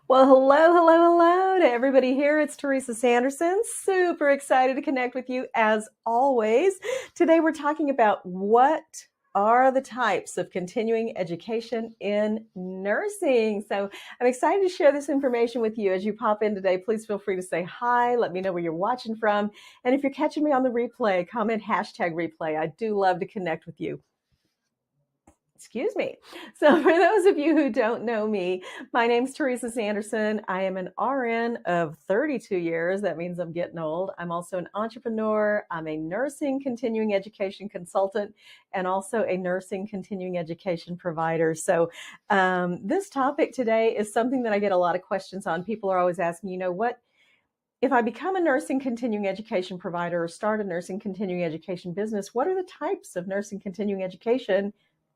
Well, hello to everybody here. It's Teresa Sanderson. Super excited to connect with you as always. Today we're talking about what are the types of continuing education in nursing. So I'm excited to share this information with you. As you pop in today, please feel free to say hi. Let me know where you're watching from. And if you're catching me on the replay, comment #replay. I do love to connect with you. Excuse me. So for those of you who don't know me, my name's Teresa Sanderson. I am an RN of 32 years. That means I'm getting old. I'm also an entrepreneur. I'm a nursing continuing education consultant and also a nursing continuing education provider. So this topic today is something that I get a lot of questions on. People are always asking, what if I become a nursing continuing education provider or start a nursing continuing education business, what are the types of nursing continuing education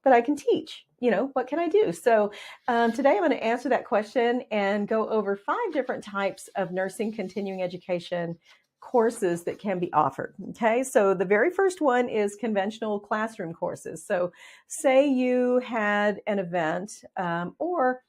that I can teach? What can I do? So today I'm going to answer that question and go over 5 different types of nursing continuing education courses that can be offered. Okay, so the very first one is conventional classroom courses. So say you had an event or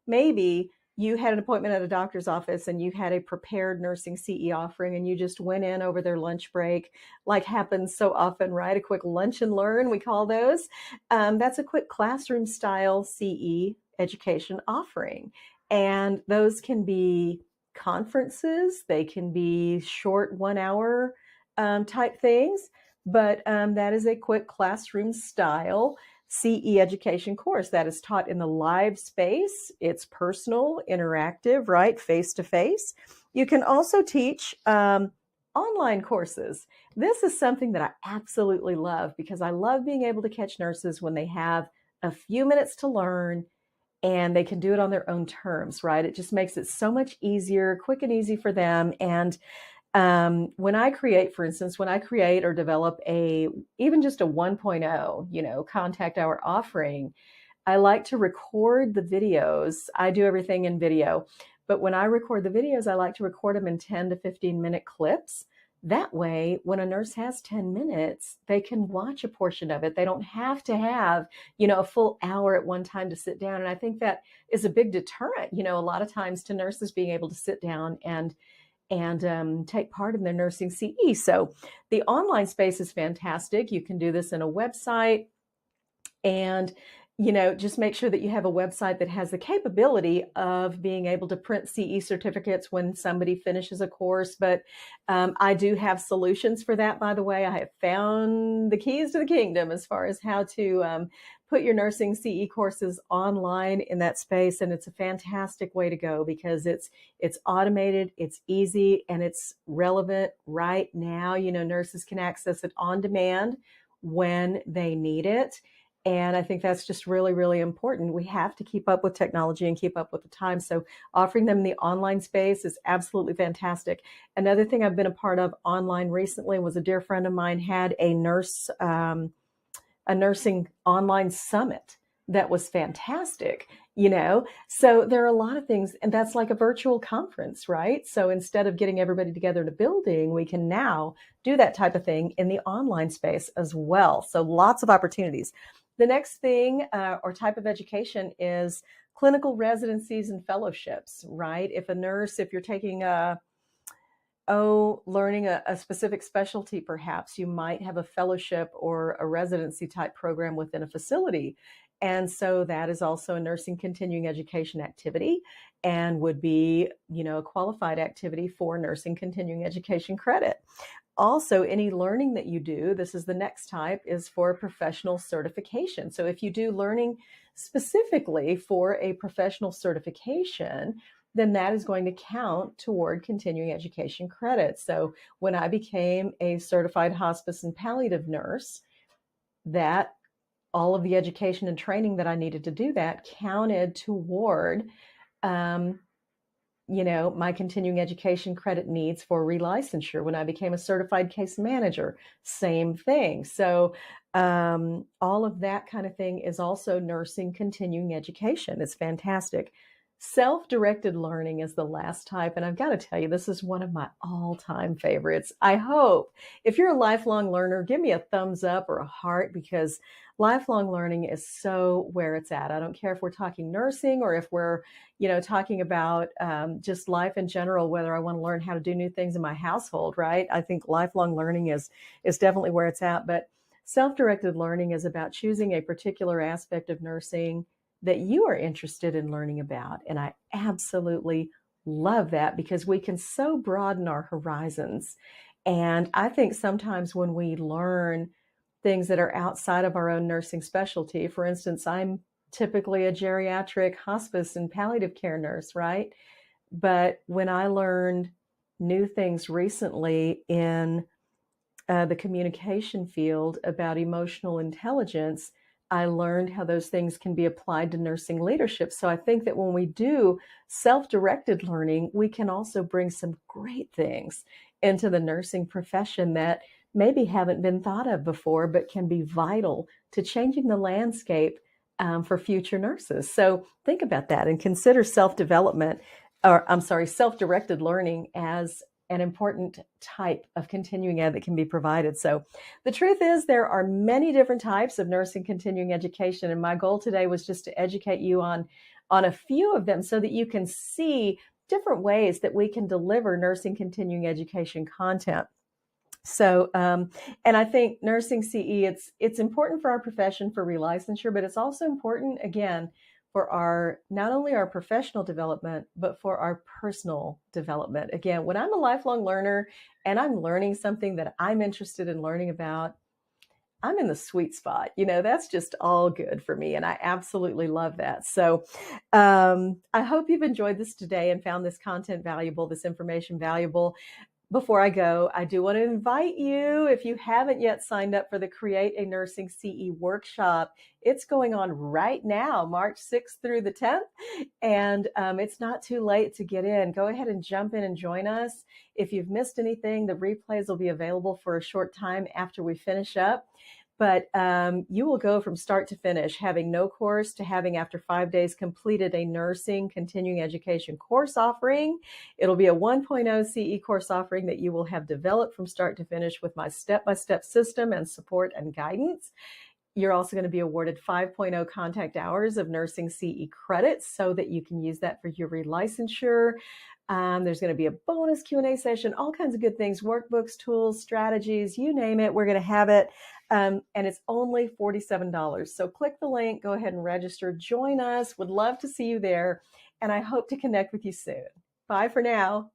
maybe you had an appointment at a doctor's office and you had a prepared nursing CE offering and you just went in over their lunch break, like happens so often, right? A quick lunch and learn, we call those. That's a quick classroom style CE education offering. And those can be conferences, they can be short 1 hour type things, but that is a quick classroom style CE education course that is taught in the live space. It's personal, interactive, right? Face to face. You can also teach online courses. This is something that I absolutely love because I love being able to catch nurses when they have a few minutes to learn and they can do it on their own terms, right? It just makes it so much easier, quick and easy for them. And when I create, for instance, when I create or develop even just a 1.0, contact hour offering, I like to record the videos. I do everything in video, but when I record the videos, I like to record them in 10 to 15-minute clips. That way, when a nurse has 10 minutes, they can watch a portion of it. They don't have to have, a full hour at one time to sit down. And I think that is a big deterrent, a lot of times to nurses being able to sit down and take part in their nursing CE. So the online space is fantastic. You can do this in a website and just make sure that you have a website that has the capability of being able to print CE certificates when somebody finishes a course. But I do have solutions for that, by the way. I have found the keys to the kingdom as far as how to put your nursing CE courses online in that space. And it's a fantastic way to go because it's automated, it's easy, and it's relevant right now. Nurses can access it on demand when they need it. And I think that's just really, really important. We have to keep up with technology and keep up with the times. So offering them in the online space is absolutely fantastic. Another thing I've been a part of online recently was a dear friend of mine had a nursing online summit that was fantastic. So there are a lot of things, and that's like a virtual conference, right? So instead of getting everybody together in a building, we can now do that type of thing in the online space as well. So lots of opportunities. The next thing or type of education is clinical residencies and fellowships, right? If you're taking learning a specific specialty, perhaps you might have a fellowship or a residency type program within a facility. And so that is also a nursing continuing education activity and would be, a qualified activity for nursing continuing education credit. Also, any learning that you do, this is the next type, is for professional certification. So if you do learning specifically for a professional certification, then that is going to count toward continuing education credit. So when I became a certified hospice and palliative nurse, that all of the education and training that I needed to do that counted toward my continuing education credit needs for relicensure. When I became a certified case manager, same thing. So all of that kind of thing is also nursing continuing education. It's fantastic. Self-directed learning is the last type, and I've got to tell you, this is one of my all-time favorites. I hope if you're a lifelong learner, give me a thumbs up or a heart, because lifelong learning is so where it's at. I don't care if we're talking nursing or if we're, talking about just life in general, whether I want to learn how to do new things in my household, right? I think lifelong learning is definitely where it's at. But self-directed learning is about choosing a particular aspect of nursing that you are interested in learning about. And I absolutely love that, because we can so broaden our horizons. And I think sometimes when we learn things that are outside of our own nursing specialty, for instance, I'm typically a geriatric hospice and palliative care nurse, right? But when I learned new things recently in the communication field about emotional intelligence, I learned how those things can be applied to nursing leadership. So I think that when we do self-directed learning, we can also bring some great things into the nursing profession that maybe haven't been thought of before, but can be vital to changing the landscape for future nurses. So think about that and consider self-directed learning as an important type of continuing ed that can be provided. So the truth is, there are many different types of nursing continuing education, and my goal today was just to educate you on a few of them so that you can see different ways that we can deliver nursing continuing education content. So, and I think nursing CE, it's important for our profession for relicensure, but it's also important, again, for not only our professional development, but for our personal development. Again, when I'm a lifelong learner and I'm learning something that I'm interested in learning about, I'm in the sweet spot. That's just all good for me. And I absolutely love that. So I hope you've enjoyed this today and found this content valuable, this information valuable. Before I go, I do want to invite you, if you haven't yet signed up for the Create a Nursing CE workshop, it's going on right now, March 6th through the 10th. And it's not too late to get in. Go ahead and jump in and join us. If you've missed anything, the replays will be available for a short time after we finish up. But you will go from start to finish, having no course to having, after 5 days, completed a nursing continuing education course offering. It'll be a 1.0 CE course offering that you will have developed from start to finish with my step-by-step system and support and guidance. You're also going to be awarded 5.0 contact hours of nursing CE credits so that you can use that for your relicensure. There's going to be a bonus Q&A session, all kinds of good things, workbooks, tools, strategies, you name it, we're going to have it. And it's only $47. So click the link, go ahead and register, join us. Would love to see you there. And I hope to connect with you soon. Bye for now.